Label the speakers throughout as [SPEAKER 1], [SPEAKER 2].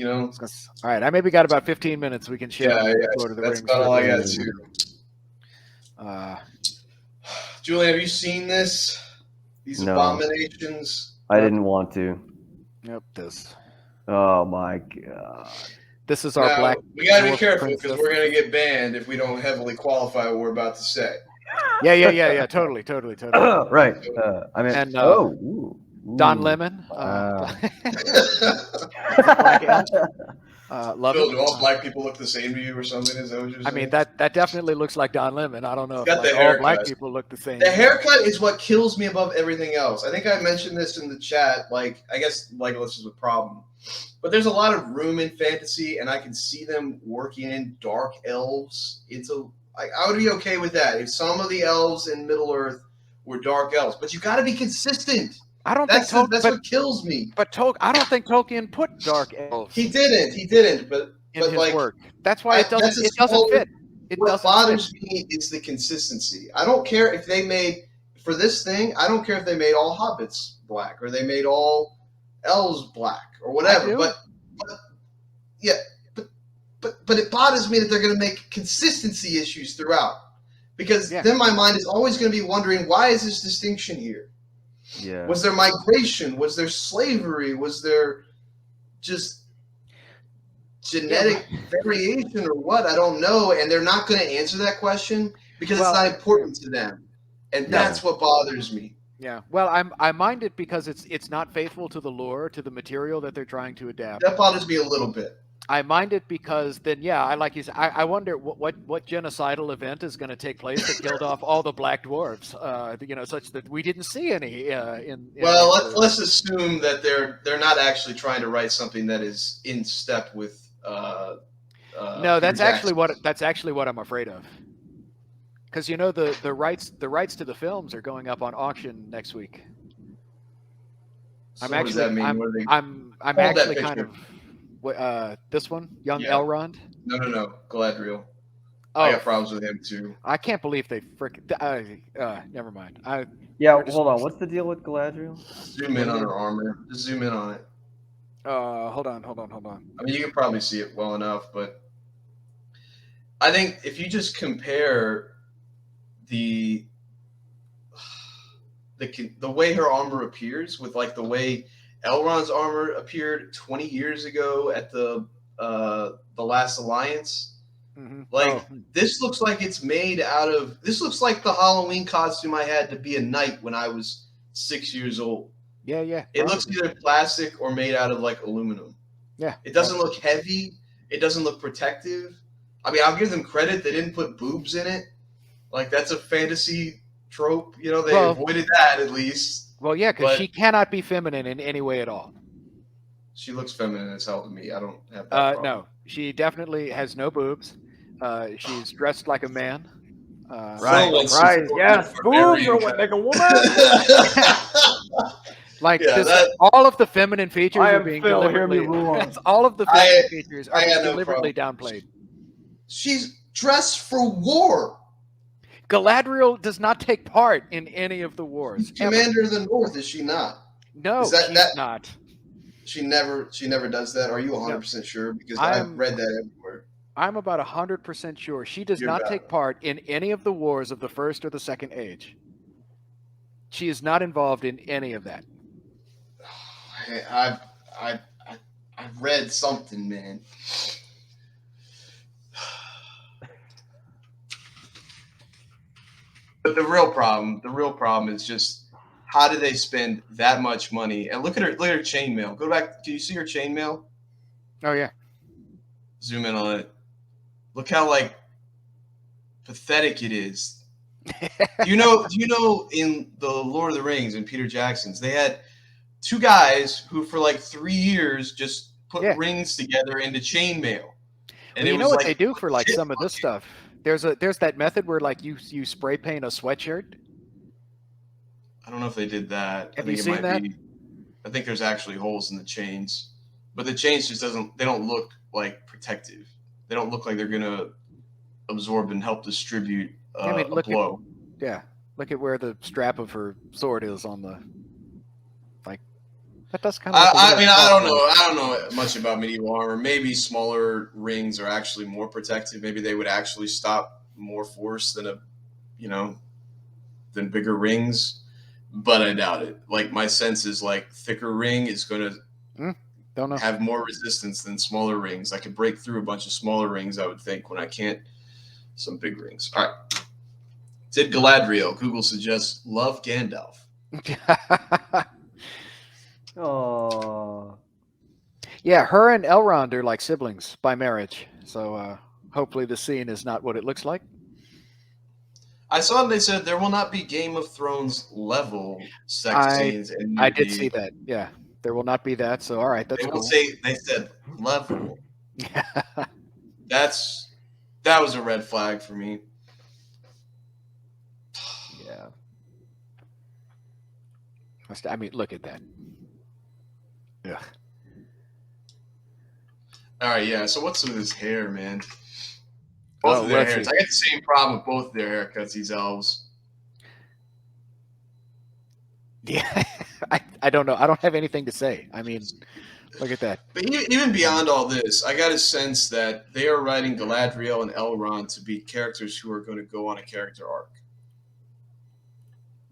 [SPEAKER 1] You know.
[SPEAKER 2] All right, I maybe got about 15 minutes we can share.
[SPEAKER 1] Yeah.
[SPEAKER 2] Lord of the
[SPEAKER 1] That's
[SPEAKER 2] Rings.
[SPEAKER 1] about all I got too. Julian, have you seen this? These abominations?
[SPEAKER 3] I didn't want to.
[SPEAKER 2] Yep, this.
[SPEAKER 3] Oh my god.
[SPEAKER 2] This is our black.
[SPEAKER 1] We gotta be careful because we're gonna get banned if we don't heavily qualify what we're about to say.
[SPEAKER 2] Yeah. Totally.
[SPEAKER 3] Right. I mean,
[SPEAKER 2] and
[SPEAKER 3] ooh.
[SPEAKER 2] Don Lemon.
[SPEAKER 3] Wow.
[SPEAKER 2] Love
[SPEAKER 1] Phil,
[SPEAKER 2] it.
[SPEAKER 1] do all black people look the same to you or something? Is that what you're saying?
[SPEAKER 2] I mean, that definitely looks like Don Lemon. I don't know if
[SPEAKER 1] all
[SPEAKER 2] black people look the same.
[SPEAKER 1] The haircut is what kills me above everything else. I think I mentioned this in the chat. Like, I guess Legolas is a problem. But there's a lot of room in fantasy, and I can see them working in dark elves. I would be okay with that if some of the elves in Middle Earth were dark elves. But you got to be consistent.
[SPEAKER 2] I don't
[SPEAKER 1] that's
[SPEAKER 2] think
[SPEAKER 1] that's what kills me.
[SPEAKER 2] But I don't think Tolkien put dark elves.
[SPEAKER 1] He didn't. But
[SPEAKER 2] in his
[SPEAKER 1] like,
[SPEAKER 2] work, that's why it doesn't fit.
[SPEAKER 1] What bothers me is the consistency. I don't care if they made for this thing. I don't care if they made all hobbits black or they made all elves black or whatever. But it bothers me that they're going to make consistency issues throughout, because then my mind is always going to be wondering, why is this distinction here?
[SPEAKER 3] Yeah.
[SPEAKER 1] Was there migration? Was there slavery? Was there just genetic variation or what? I don't know. And they're not going to answer that question because it's not important to them. And that's what bothers me.
[SPEAKER 2] Yeah. Well, I mind it because it's not faithful to the lore, to the material that they're trying to adapt.
[SPEAKER 1] That bothers me a little bit.
[SPEAKER 2] I mind it because then, I like you said, I wonder what genocidal event is going to take place that killed off all the black dwarves, such that we didn't see any.
[SPEAKER 1] Let's assume that they're not actually trying to write something that is in step with.
[SPEAKER 2] No, that's actually what I'm afraid of. Because the rights to the films are going up on auction next week.
[SPEAKER 1] So what does that mean?
[SPEAKER 2] I'm actually kind of. This one, young Elrond.
[SPEAKER 1] No, Galadriel. I got problems with him too.
[SPEAKER 2] I can't believe they freaking. Never mind.
[SPEAKER 3] Hold on. What's the deal with Galadriel?
[SPEAKER 1] Zoom in on her armor. Just zoom in on it.
[SPEAKER 2] Hold on.
[SPEAKER 1] I mean, you can probably see it well enough, but I think if you just compare the way her armor appears with like the way Elrond's armor appeared 20 years ago at the Last Alliance. Mm-hmm. This looks like it's made out of. This looks like the Halloween costume I had to be a knight when I was 6 years old.
[SPEAKER 2] Yeah.
[SPEAKER 1] It looks either plastic or made out of like aluminum.
[SPEAKER 2] Yeah.
[SPEAKER 1] It doesn't look heavy. It doesn't look protective. I mean, I'll give them credit. They didn't put boobs in it. Like, that's a fantasy trope. They avoided that at least.
[SPEAKER 2] Well, yeah, because she cannot be feminine in any way at all.
[SPEAKER 1] She looks feminine as hell to me. I don't have that problem.
[SPEAKER 2] No, she definitely has no boobs. She's dressed like a man.
[SPEAKER 3] Right. Yes, boobs are what make a woman.
[SPEAKER 2] All of the feminine features are being
[SPEAKER 3] deliberately.
[SPEAKER 2] All of the feminine features are being deliberately downplayed.
[SPEAKER 1] She's dressed for war.
[SPEAKER 2] Galadriel does not take part in any of the wars.
[SPEAKER 1] She's Commander of the North, is she not?
[SPEAKER 2] No, she's not.
[SPEAKER 1] She never does that. Are you 100% sure? Because I've read that everywhere.
[SPEAKER 2] I'm about 100% sure she does not take part in any of the wars of the First or the Second Age. She is not involved in any of that.
[SPEAKER 1] I've read something, man. But the real problem is just, how do they spend that much money? And look at her chainmail. Go back. Can you see her chainmail?
[SPEAKER 2] Oh yeah.
[SPEAKER 1] Zoom in on it. Look how pathetic it is. Do you know in the Lord of the Rings and Peter Jackson's, they had two guys who for 3 years just put rings together into chainmail. And
[SPEAKER 2] you know what they do for some of this stuff? There's that method where you spray paint a sweatshirt.
[SPEAKER 1] I don't know if they did that.
[SPEAKER 2] Have you seen that?
[SPEAKER 1] I think there's actually holes in the chains, but the chains just they don't look protective. They don't look like they're gonna absorb and help distribute a blow.
[SPEAKER 2] Look at where the strap of her sword is on the That does kind of.
[SPEAKER 1] I mean, I don't know much about medieval armor. Maybe smaller rings are actually more protective. Maybe they would actually stop more force than than bigger rings. But I doubt it. Like, my sense is like thicker ring is going to have more resistance than smaller rings. I could break through a bunch of smaller rings, I would think, when I can't some big rings. All right. Did Galadriel? Google suggests love Gandalf.
[SPEAKER 3] Oh.
[SPEAKER 2] Yeah, her and Elrond are like siblings by marriage. So hopefully the scene is not what it looks like.
[SPEAKER 1] I saw they said there will not be Game of Thrones level sex scenes.
[SPEAKER 2] I did see that. Yeah, there will not be that. So all right, that's cool.
[SPEAKER 1] They said level. That was a red flag for me.
[SPEAKER 2] Yeah. I mean, look at that. Yeah.
[SPEAKER 1] All right, yeah. So what's with his hair, man? Both of their hairs. I get the same problem with both their haircuts. These elves.
[SPEAKER 2] Yeah, I don't know. I don't have anything to say. I mean, look at that.
[SPEAKER 1] But even beyond all this, I got a sense that they are writing Galadriel and Elrond to be characters who are going to go on a character arc.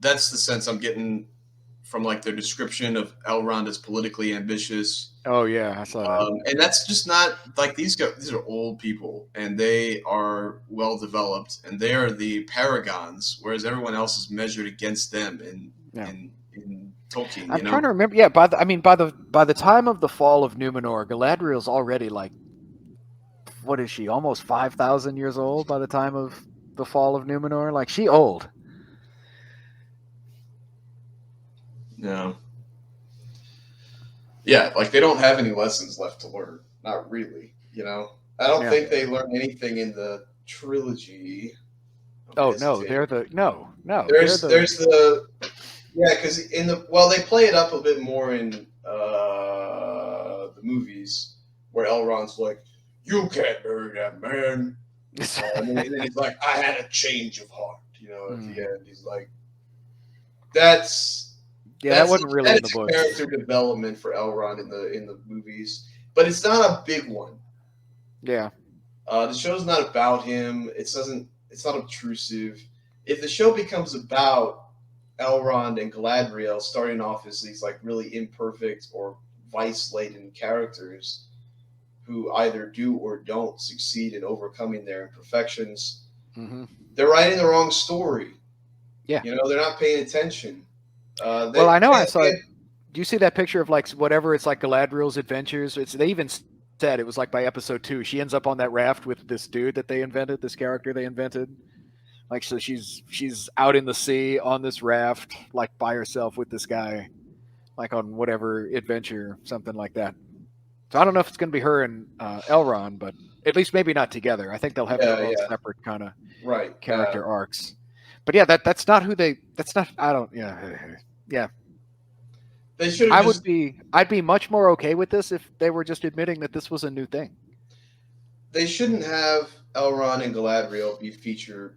[SPEAKER 1] That's the sense I'm getting from like their description of Elrond as politically ambitious.
[SPEAKER 2] Oh yeah, I saw that.
[SPEAKER 1] And that's just not like these guys. These are old people, and they are well developed, and they are the paragons, whereas everyone else is measured against them in Tolkien.
[SPEAKER 2] I'm trying to remember. Yeah, by the time of the fall of Numenor, Galadriel's already like, what is she? Almost 5,000 years old by the time of the fall of Numenor. Like, she old.
[SPEAKER 1] No. Yeah, like they don't have any lessons left to learn. Not really, I don't think they learn anything in the trilogy.
[SPEAKER 2] Oh no, they're the no.
[SPEAKER 1] There's the because they play it up a bit more in the movies where Elrond's like, "You can't marry that man," and then he's like, "I had a change of heart," at the end. He's like,
[SPEAKER 2] that wasn't really in the books.
[SPEAKER 1] Character development for Elrond in the movies, but it's not a big one.
[SPEAKER 2] Yeah.
[SPEAKER 1] The show's not about him. It's not obtrusive. If the show becomes about Elrond and Galadriel starting off as these like really imperfect or vice-laden characters who either do or don't succeed in overcoming their imperfections, they're writing the wrong story.
[SPEAKER 2] Yeah.
[SPEAKER 1] They're not paying attention.
[SPEAKER 2] I know I saw it. Do you see that picture of like whatever it's like Galadriel's adventures? They even said it was like by episode 2. She ends up on that raft with this dude that they invented, this character they invented. Like, so she's out in the sea on this raft, like by herself with this guy, like on whatever adventure, something like that. So I don't know if it's going to be her and Elrond, but at least maybe not together. I think they'll have their own separate kind of character arcs. But yeah, that's not who they. That's not. I don't. Yeah.
[SPEAKER 1] They should.
[SPEAKER 2] I'd be much more okay with this if they were just admitting that this was a new thing.
[SPEAKER 1] They shouldn't have Elrond and Galadriel be featured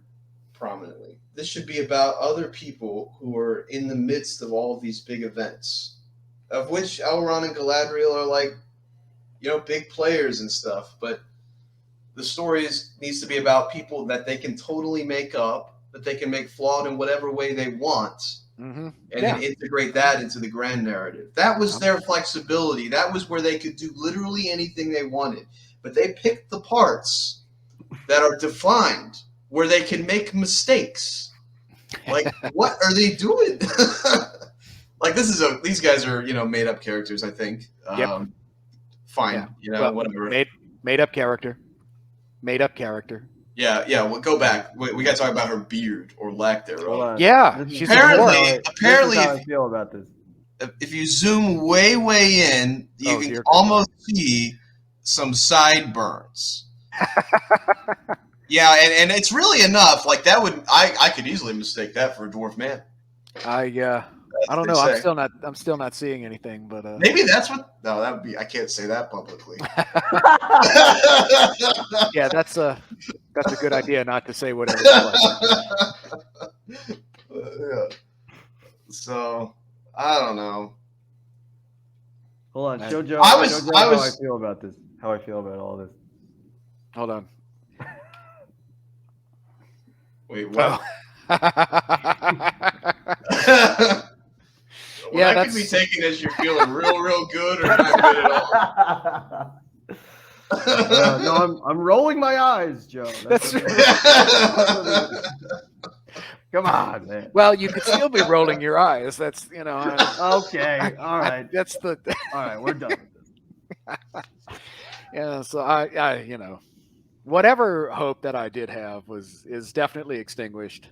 [SPEAKER 1] prominently. This should be about other people who are in the midst of all of these big events, of which Elrond and Galadriel are like, big players and stuff. But the story needs to be about people that they can totally make up, that they can make flawed in whatever way they want. And then integrate that into the grand narrative. That was their flexibility. That was where they could do literally anything they wanted. But they picked the parts that are defined, where they can make mistakes. Like, what are they doing? Like, these guys are, made up characters, I think. Fine, whatever.
[SPEAKER 2] Made up character. Made up character.
[SPEAKER 1] Yeah. Well, go back. We got to talk about her beard or lack thereof.
[SPEAKER 2] Yeah,
[SPEAKER 1] she's apparently.
[SPEAKER 3] How I feel about this.
[SPEAKER 1] If you zoom way in, you can almost see some sideburns. Yeah, and it's really enough. Like that I could easily mistake that for a dwarf man.
[SPEAKER 2] I don't know. I'm still not seeing anything, but
[SPEAKER 1] maybe that's what. No, that would be. I can't say that publicly.
[SPEAKER 2] Yeah, that's a good idea not to say whatever.
[SPEAKER 1] Yeah. So I don't know.
[SPEAKER 3] Hold on, show Joe.
[SPEAKER 1] I
[SPEAKER 3] Show
[SPEAKER 1] was-
[SPEAKER 3] Joe
[SPEAKER 1] I
[SPEAKER 3] how
[SPEAKER 1] was-
[SPEAKER 3] I feel about this. How I feel about all this.
[SPEAKER 2] Hold on.
[SPEAKER 1] Wait, what?
[SPEAKER 2] Oh.
[SPEAKER 1] Well,
[SPEAKER 2] Yeah,
[SPEAKER 1] that could be taken as you're feeling real good or not good at all.
[SPEAKER 3] No, I'm rolling my eyes, Joe.
[SPEAKER 2] That's
[SPEAKER 3] Come on, man.
[SPEAKER 2] Well, you could still be rolling your eyes. That's
[SPEAKER 3] Okay, all right.
[SPEAKER 2] That's the.
[SPEAKER 3] All right, we're done with this.
[SPEAKER 2] Yeah, so I whatever hope that I did have is definitely extinguished.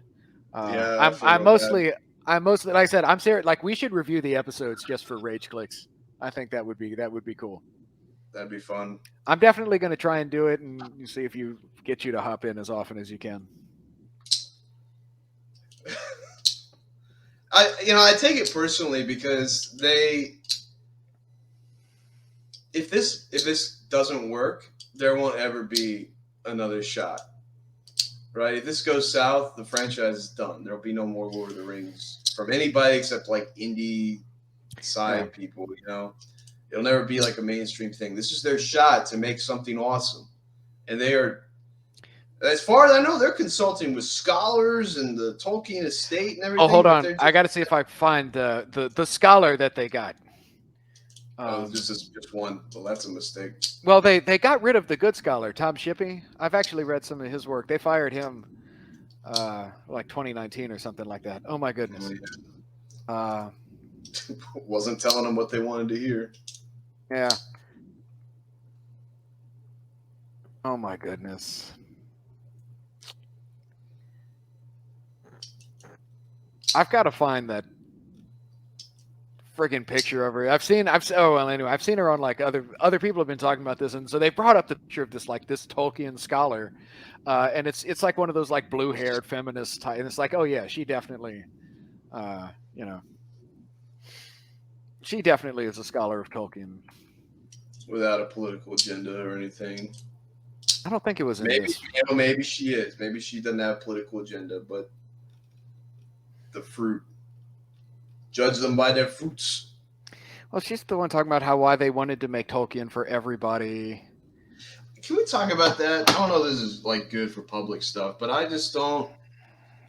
[SPEAKER 1] Yeah,
[SPEAKER 2] I'm mostly like I said, I'm serious. Like, we should review the episodes just for rage clicks. I think that would be cool.
[SPEAKER 1] That'd be fun.
[SPEAKER 2] I'm definitely going to try and do it and see if you get you to hop in as often as you can.
[SPEAKER 1] I take it personally because if this doesn't work, there won't ever be another shot. Right? If this goes south, the franchise is done. There'll be no more Lord of the Rings from anybody except like indie side people, It'll never be like a mainstream thing. This is their shot to make something awesome. And they are, as far as I know, they're consulting with scholars and the Tolkien estate and everything.
[SPEAKER 2] Oh, hold on. I got to see if I find the scholar that they got.
[SPEAKER 1] Just one. Well, that's a mistake.
[SPEAKER 2] Well, they got rid of the good scholar, Tom Shippey. I've actually read some of his work. They fired him like 2019 or something like that. Oh, my goodness.
[SPEAKER 1] Wasn't telling them what they wanted to hear.
[SPEAKER 2] Yeah. Oh, my goodness. I've got to find that friggin' picture of her. I've seen her on like other people have been talking about this, and so they brought up the picture of this Tolkien scholar, and it's like one of those like blue-haired feminist type, and it's like, oh yeah, she definitely, she definitely is a scholar of Tolkien.
[SPEAKER 1] Without a political agenda or anything.
[SPEAKER 2] I don't think it was in
[SPEAKER 1] maybe,
[SPEAKER 2] this.
[SPEAKER 1] Maybe she is. Maybe she doesn't have a political agenda, but the fruit. Judge them by their fruits.
[SPEAKER 2] Well, she's the one talking about why they wanted to make Tolkien for everybody.
[SPEAKER 1] Can we talk about that? I don't know if this is like good for public stuff, but I just don't.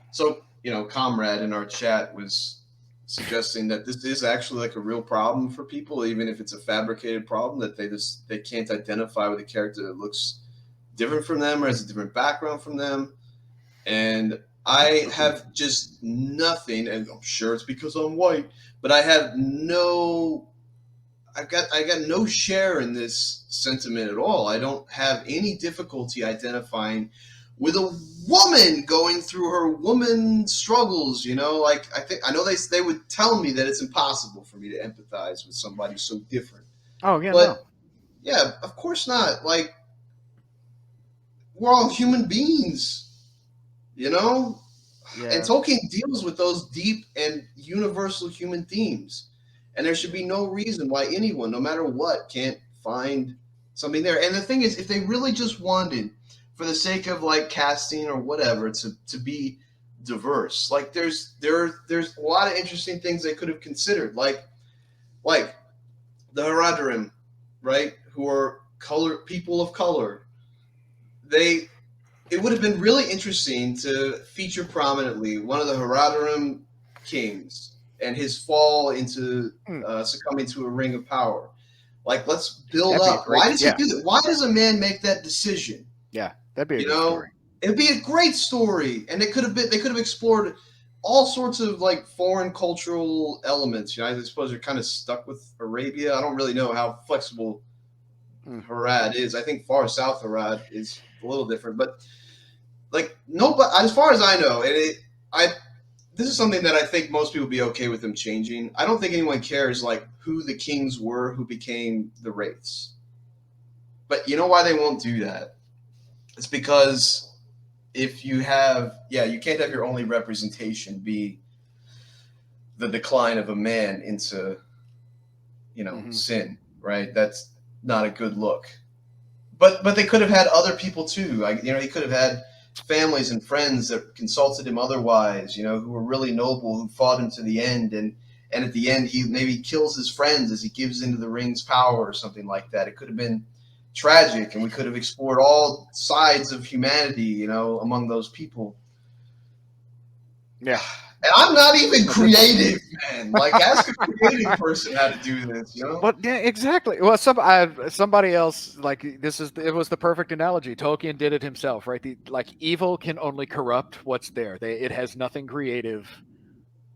[SPEAKER 1] So, Comrade in our chat was suggesting that this is actually like a real problem for people, even if it's a fabricated problem, that they can't identify with a character that looks different from them or has a different background from them. And I have just nothing, and I'm sure it's because I'm white, but I got no share in this sentiment at all. I don't have any difficulty identifying with a woman going through her woman struggles, I know they would tell me that it's impossible for me to empathize with somebody so different.
[SPEAKER 2] Oh yeah,
[SPEAKER 1] but
[SPEAKER 2] no.
[SPEAKER 1] Yeah, of course not. Like, we're all human beings. Yeah. And Tolkien deals with those deep and universal human themes. And there should be no reason why anyone, no matter what, can't find something there. And the thing is, if they really just wanted, for the sake of like casting or whatever, to be diverse, like there's a lot of interesting things they could have considered, like the Haradrim, right, who are people of color. It would have been really interesting to feature prominently one of the Haradrim kings and his fall into succumbing to a ring of power. Like, let's build up. Why does he do that? Why does a man make that decision?
[SPEAKER 2] Yeah, that'd be a good story.
[SPEAKER 1] It'd be a great story, and they could have explored all sorts of like foreign cultural elements. I suppose they're kind of stuck with Arabia. I don't really know how flexible Harad is. I think far south Harad is a little different, but like as far as I know, this is something that I think most people would be okay with them changing. I don't think anyone cares like who the kings were who became the wraiths. But you know why they won't do that? It's because if you have, you can't have your only representation be the decline of a man into, sin, right? That's not a good look. But they could have had other people too. He could have had families and friends that consulted him otherwise, who were really noble, who fought him to the end, and and at the end he maybe kills his friends as he gives into the ring's power or something like that. It could have been tragic, and we could have explored all sides of humanity, among those people.
[SPEAKER 2] Yeah.
[SPEAKER 1] And I'm not even creative, man. Like, ask a creative person how to do this,
[SPEAKER 2] Well, yeah, exactly. Well, somebody else, like, it was the perfect analogy. Tolkien did it himself, right? Evil can only corrupt what's there. It has nothing creative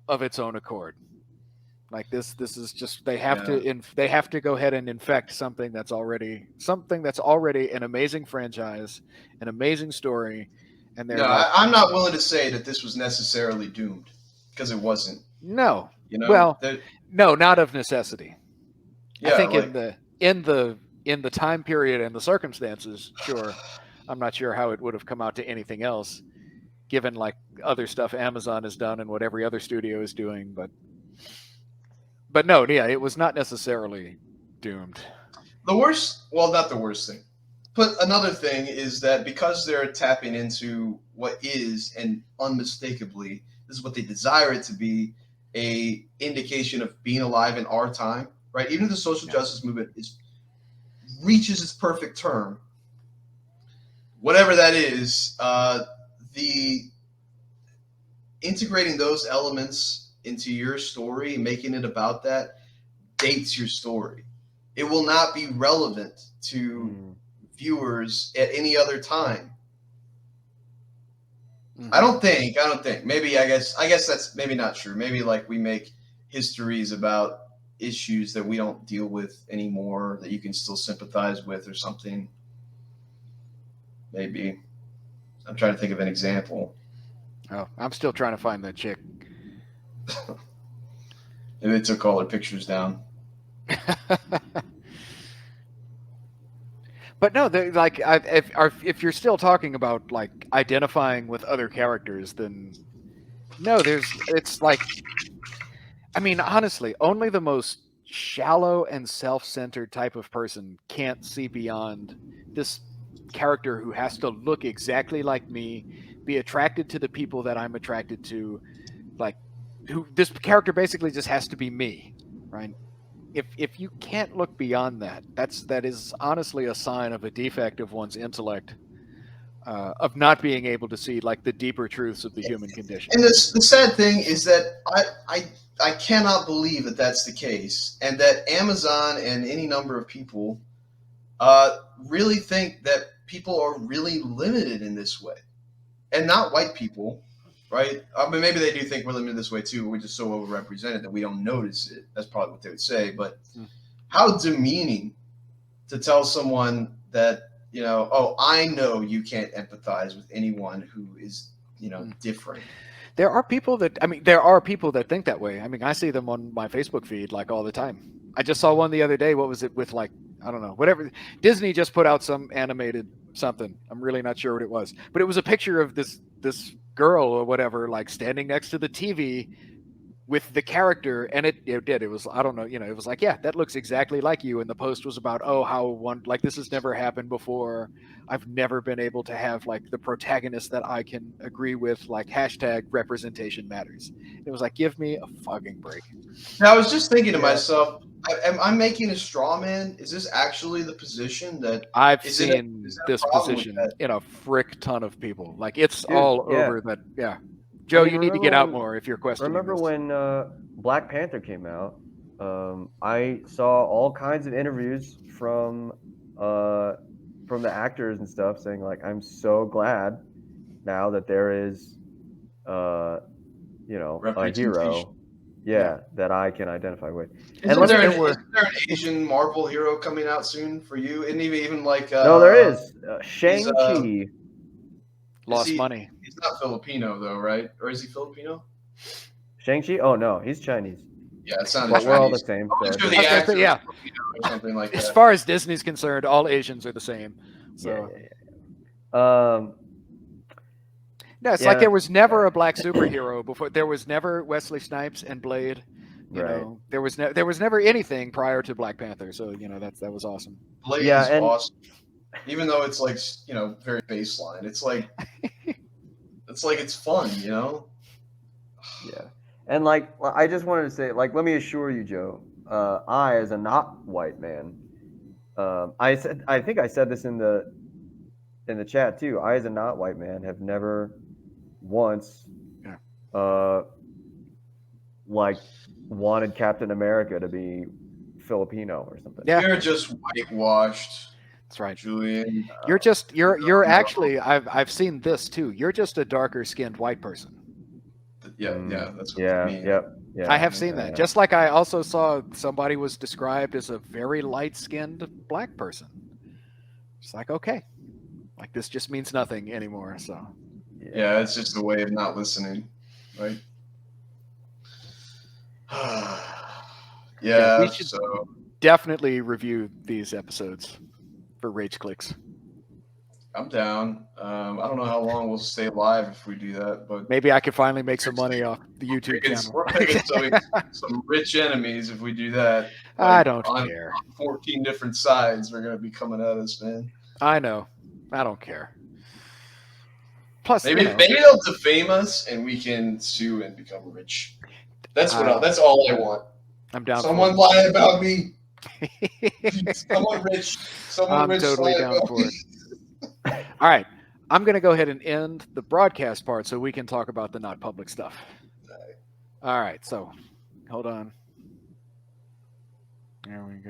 [SPEAKER 2] of its own accord. Like this is just they have to go ahead and infect something that's already an amazing franchise, an amazing story, and they're
[SPEAKER 1] I'm not willing to say that this was necessarily doomed, because it wasn't.
[SPEAKER 2] No, well, no, not of necessity.
[SPEAKER 1] Yeah,
[SPEAKER 2] I think in the time period and the circumstances, sure. I'm not sure how it would have come out to anything else, given like other stuff Amazon has done and what every other studio is doing, But no, yeah, it was not necessarily doomed.
[SPEAKER 1] Not the worst thing. But another thing is that because they're tapping into what is, and unmistakably, this is what they desire it to be, a indication of being alive in our time, right? Even if the social justice movement reaches its perfect term, whatever that is, the integrating those elements into your story, making it about that, dates your story. It will not be relevant to viewers at any other time. Mm-hmm. I don't think. Maybe I guess that's maybe not true. Maybe like we make histories about issues that we don't deal with anymore that you can still sympathize with or something. Maybe. I'm trying to think of an example.
[SPEAKER 2] Oh, I'm still trying to find that chick.
[SPEAKER 1] And they took all their pictures down.
[SPEAKER 2] But no, like if you're still talking about like identifying with other characters, then no, it's like, I mean, honestly, only the most shallow and self-centered type of person can't see beyond this character who has to look exactly like me, be attracted to the people that I'm attracted to, like this character basically just has to be me, right? If you can't look beyond that is honestly a sign of a defect of one's intellect, of not being able to see like the deeper truths of the human condition.
[SPEAKER 1] And the sad thing is that I cannot believe that that's the case, and that Amazon and any number of people really think that people are really limited in this way, and not white people. Right? I mean, maybe they do think we're limited this way too. We're just so overrepresented that we don't notice it. That's probably what they would say. But how demeaning to tell someone that, I know you can't empathize with anyone who is, different.
[SPEAKER 2] There are people that think that way. I mean, I see them on my Facebook feed like all the time. I just saw one the other day. What was it with, like, I don't know, whatever. Disney just put out some animated something. I'm really not sure what it was, but it was a picture of this girl or whatever, like standing next to the TV with the character, and it was, I don't know, it was like, yeah, that looks exactly like you. And the post was about, like, this has never happened before. I've never been able to have like the protagonist that I can agree with, like #representation matters. It was like, give me a fucking break.
[SPEAKER 1] Now, I was just thinking to myself, am I making a straw man? Is this actually the position that
[SPEAKER 2] I've seen this position in a frick ton of people? Like, it's all over that. Yeah. Joe, you need to get out more if you're questioning.
[SPEAKER 3] Remember when Black Panther came out? I saw all kinds of interviews from the actors and stuff saying, like, I'm so glad now that there is, a hero, that I can identify with.
[SPEAKER 1] Is there an Asian Marvel hero coming out soon for you? And even like
[SPEAKER 3] no, there is Shang-Chi.
[SPEAKER 2] Lost money.
[SPEAKER 1] He's not Filipino though, right? Or is he Filipino?
[SPEAKER 3] Shang-Chi? Oh no, he's Chinese.
[SPEAKER 1] Yeah, it sounded
[SPEAKER 3] Chinese. We're all the same.
[SPEAKER 2] Yeah.
[SPEAKER 1] Or something like that.
[SPEAKER 2] As far as Disney's concerned, all Asians are the same. So.
[SPEAKER 3] Yeah.
[SPEAKER 2] No, it's like there was never a black superhero before. There was never Wesley Snipes and Blade. You know, there was never anything prior to Black Panther. So that was awesome.
[SPEAKER 1] Blade is awesome. Even though it's like, very baseline, it's like it's fun,
[SPEAKER 3] Yeah. And like, I just wanted to say, like, let me assure you, Joe, I, as a not white man, I think I said this in the chat too. I, as a not white man, have never once,
[SPEAKER 2] Yeah.
[SPEAKER 3] like, wanted Captain America to be Filipino or something.
[SPEAKER 2] Yeah,
[SPEAKER 1] You're just whitewashed,
[SPEAKER 2] that's right.
[SPEAKER 1] Julian.
[SPEAKER 2] You're actually, I've seen this too. You're just a darker skinned white person.
[SPEAKER 1] Yeah, that's what
[SPEAKER 3] Yeah,
[SPEAKER 1] I mean.
[SPEAKER 3] yep, yeah.
[SPEAKER 2] I have seen that. Just like I also saw somebody was described as a very light skinned black person. It's like, okay, like this just means nothing anymore. So
[SPEAKER 1] Yeah, it's just a way of not listening, right?
[SPEAKER 2] Yeah, we
[SPEAKER 1] yeah,
[SPEAKER 2] should-
[SPEAKER 1] so
[SPEAKER 2] definitely review these episodes for Rage Clicks.
[SPEAKER 1] I'm down. I don't know how long we'll stay live if we do that, but
[SPEAKER 2] Maybe I could finally make some money off the YouTube channel.
[SPEAKER 1] we're making some rich enemies if we do that.
[SPEAKER 2] I don't
[SPEAKER 1] on
[SPEAKER 2] care.
[SPEAKER 1] 14 different sides, we're gonna be coming at us, man.
[SPEAKER 2] I know. I don't care. Plus,
[SPEAKER 1] Maybe they'll defame us and we can sue and become rich. That's that's all I want.
[SPEAKER 2] I'm down.
[SPEAKER 1] Someone lie about me. Someone rich.
[SPEAKER 2] I'm totally down for it. All right. I'm going to go ahead and end the broadcast part so we can talk about the not public stuff. All right. So hold on. There we go.